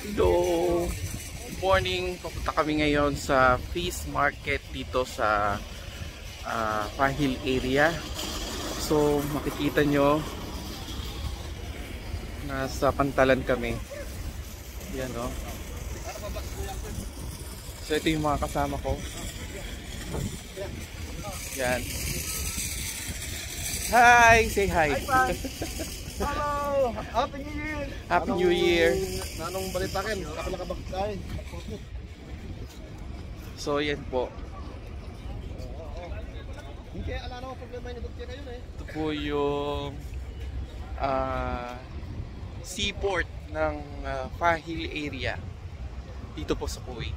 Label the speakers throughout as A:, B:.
A: Hello! Good morning! Papunta kami ngayon sa fish market dito sa Pahil area. So makikita nyo, nasa Pantalan kami. Yan o. So ito yung mga kasama ko. Yan. Hi! Say hi!
B: Hi, hello! Happy New Year!
A: Happy New Year!
B: Nanong balitakin? Ako nakabagkay.
A: So yan po.
B: Hindi kaya ala na problema niyo dito kayo eh.
A: Ito po yung seaport ng Pahil area dito po sa Kuwait.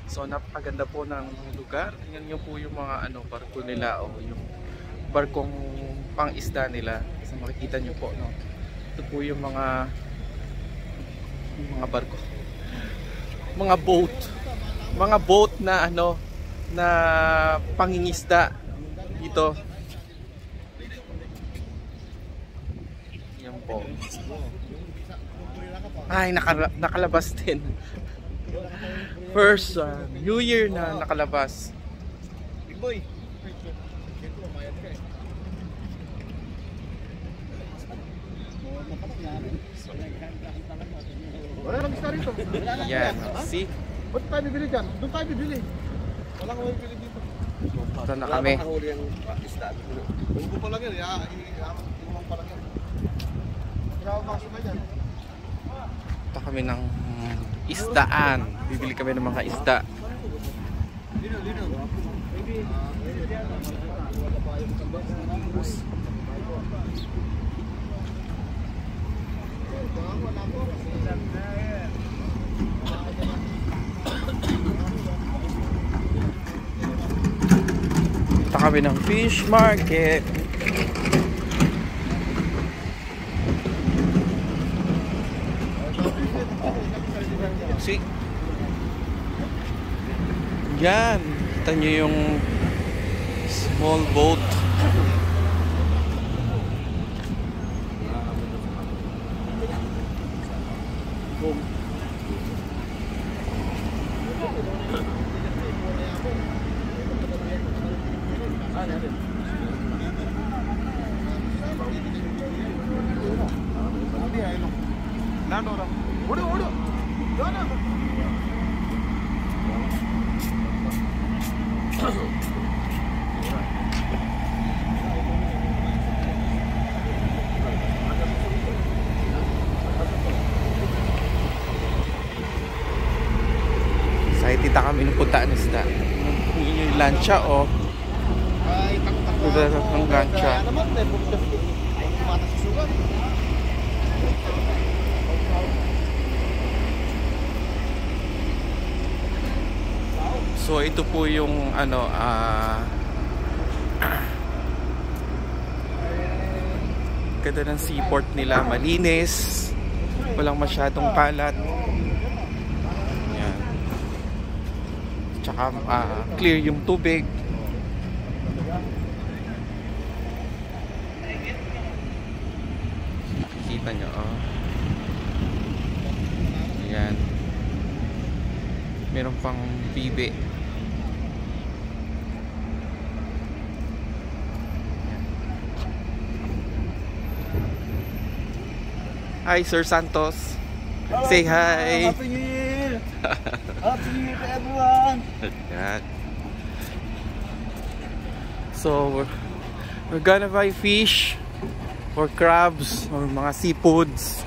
A: So napakaganda po ng lugar. Tingnan niyo po yung mga barko nila o yung barkong pang-isda nila. So makikita niyo po, no. Ito po yung mga barko. Mga boat na na pangingisda dito. Yan po. Ay, nakalabas din. First New Year na nakalabas.
B: Big boy. Wala nang isa rito.
A: Yan. See?
B: Ba't tayo bibili dyan? Doon tayo bibili. Walang kami bibili dito.
A: Ito na kami.
B: Nakahuli ang isda. Huwag pa lang yan. Iwan pa lang yan. Grabe makasima yan.
A: Ito kami ng isdaan. Bibili kami ng mga isda.
B: Lino.
A: Ito kami ng fish market. See? Yan. Kita nyo yung small boat. Sa tita kami nung puntaan ng isda. Yung lancha o ng lancha. So ito po yung ganda ng seaport nila, malinis, walang masyadong kalat. Yan. Tsaka clear yung tubig. Makikita nyo, Ayan. Meron pang bibe. Hi, Sir Santos.
B: Hello.
A: Say hi.
B: Happy New Year. Happy New Year to everyone.
A: Yan. So we're gonna buy fish or crabs or mga seafoods.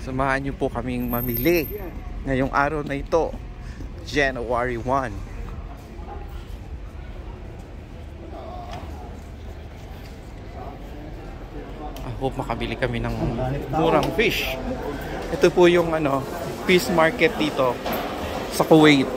A: Samahan niyo po kaming mamili ngayong araw na ito, January 1. I hope makabili kami ng murang fish. Ito po yung fish market dito sa Kuwait.